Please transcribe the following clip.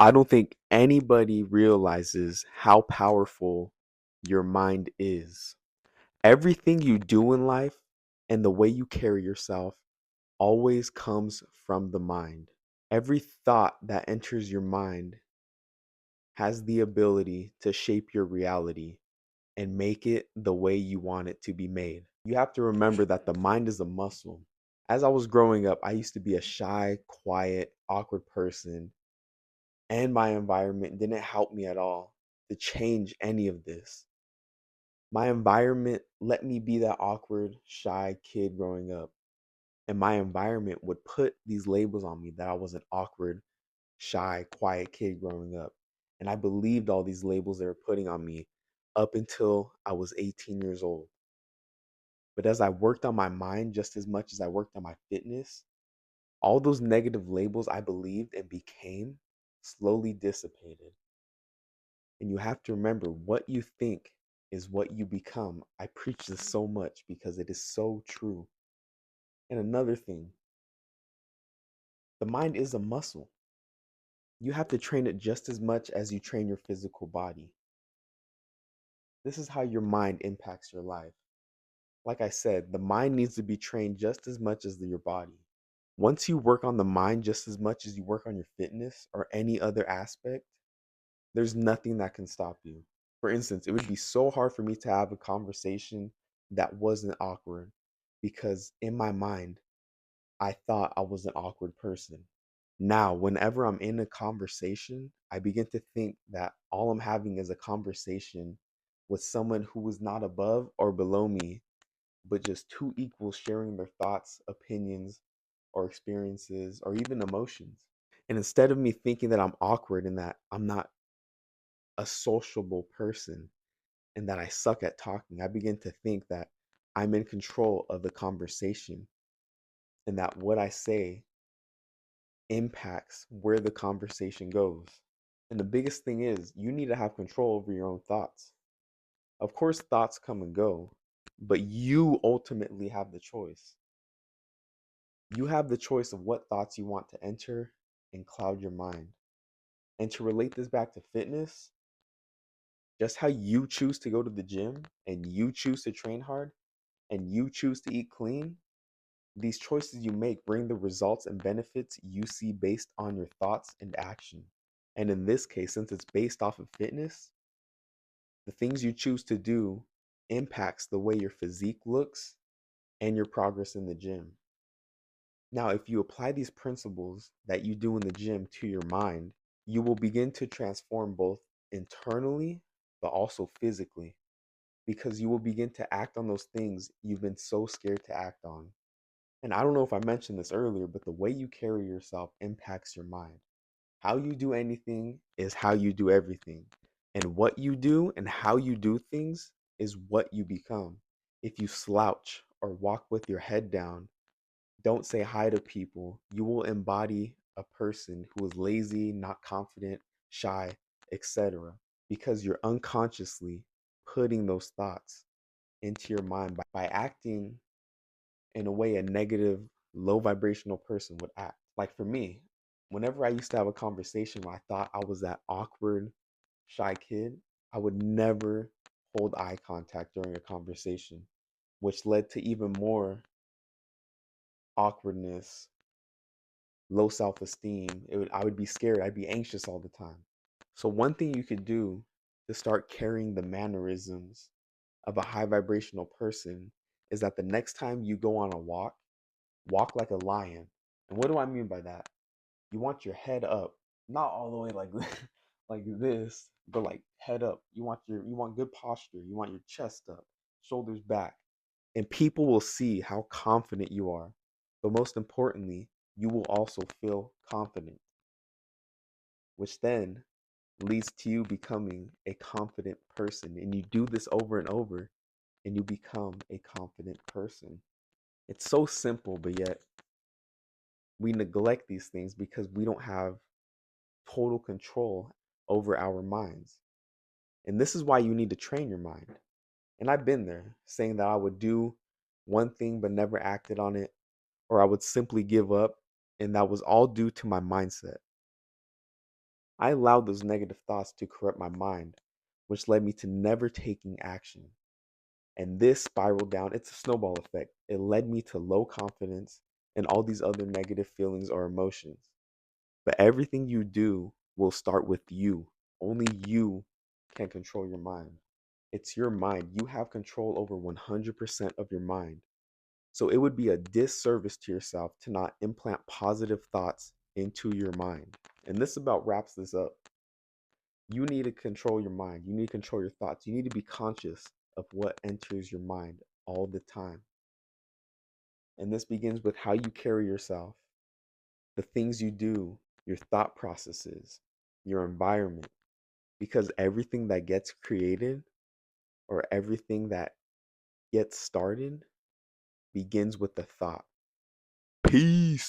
I don't think anybody realizes how powerful your mind is. Everything you do in life and the way you carry yourself always comes from the mind. Every thought that enters your mind has the ability to shape your reality and make it the way you want it to be made. You have to remember that the mind is a muscle. As I was growing up, I used to be a shy, quiet, awkward person, and my environment didn't help me at all to change any of this. My environment let me be that awkward, shy kid growing up, and my environment would put these labels on me that I was an awkward, shy, quiet kid growing up. And I believed all these labels they were putting on me up until I was 18 years old. But as I worked on my mind just as much as I worked on my fitness, all those negative labels I believed and became slowly dissipated. And you have to remember, what you think is what you become. I preach this so much because it is so true. And another thing, the mind is a muscle. You have to train it just as much as you train your physical body. This is how your mind impacts your life. Like I said, the mind needs to be trained just as much as your body. Once you work on the mind just as much as you work on your fitness or any other aspect, there's nothing that can stop you. For instance, it would be so hard for me to have a conversation that wasn't awkward because in my mind, I thought I was an awkward person. Now, whenever I'm in a conversation, I begin to think that all I'm having is a conversation with someone who is not above or below me, but just two equals sharing their thoughts, opinions, or experiences, or even emotions. And instead of me thinking that I'm awkward and that I'm not a sociable person and that I suck at talking, I begin to think that I'm in control of the conversation and that what I say impacts where the conversation goes. And the biggest thing is, you need to have control over your own thoughts. Of course, thoughts come and go, but you ultimately have the choice. You have the choice of what thoughts you want to enter and cloud your mind. And to relate this back to fitness, just how you choose to go to the gym and you choose to train hard and you choose to eat clean, these choices you make bring the results and benefits you see based on your thoughts and action. And in this case, since it's based off of fitness, the things you choose to do impacts the way your physique looks and your progress in the gym. Now, if you apply these principles that you do in the gym to your mind, you will begin to transform both internally but also physically because you will begin to act on those things you've been so scared to act on. And I don't know if I mentioned this earlier, but the way you carry yourself impacts your mind. How you do anything is how you do everything. And what you do and how you do things is what you become. If you slouch or walk with your head down, don't say hi to people, you will embody a person who is lazy, not confident, shy, etc. Because you're unconsciously putting those thoughts into your mind by acting in a way a negative, low vibrational person would act. Like for me, whenever I used to have a conversation where I thought I was that awkward, shy kid, I would never hold eye contact during a conversation, which led to even more awkwardness, low self-esteem. I would be scared. I'd be anxious all the time. So one thing you could do to start carrying the mannerisms of a high vibrational person is that the next time you go on a walk, walk like a lion. And what do I mean by that? You want your head up, not all the way like like this, but like head up. You want good posture. You want your chest up, shoulders back. And people will see how confident you are. But most importantly, you will also feel confident, which then leads to you becoming a confident person. And you do this over and over, and you become a confident person. It's so simple, but yet we neglect these things because we don't have total control over our minds. And this is why you need to train your mind. And I've been there, saying that I would do one thing but never acted on it, or I would simply give up. And that was all due to my mindset. I allowed those negative thoughts to corrupt my mind, which led me to never taking action. And this spiraled down. It's a snowball effect. It led me to low confidence and all these other negative feelings or emotions. But everything you do will start with you. Only you can control your mind. It's your mind. You have control over 100% of your mind. So it would be a disservice to yourself to not implant positive thoughts into your mind. And this about wraps this up. You need to control your mind. You need to control your thoughts. You need to be conscious of what enters your mind all the time. And this begins with how you carry yourself, the things you do, your thought processes, your environment. Because everything that gets created or everything that gets started begins with the thought. Peace.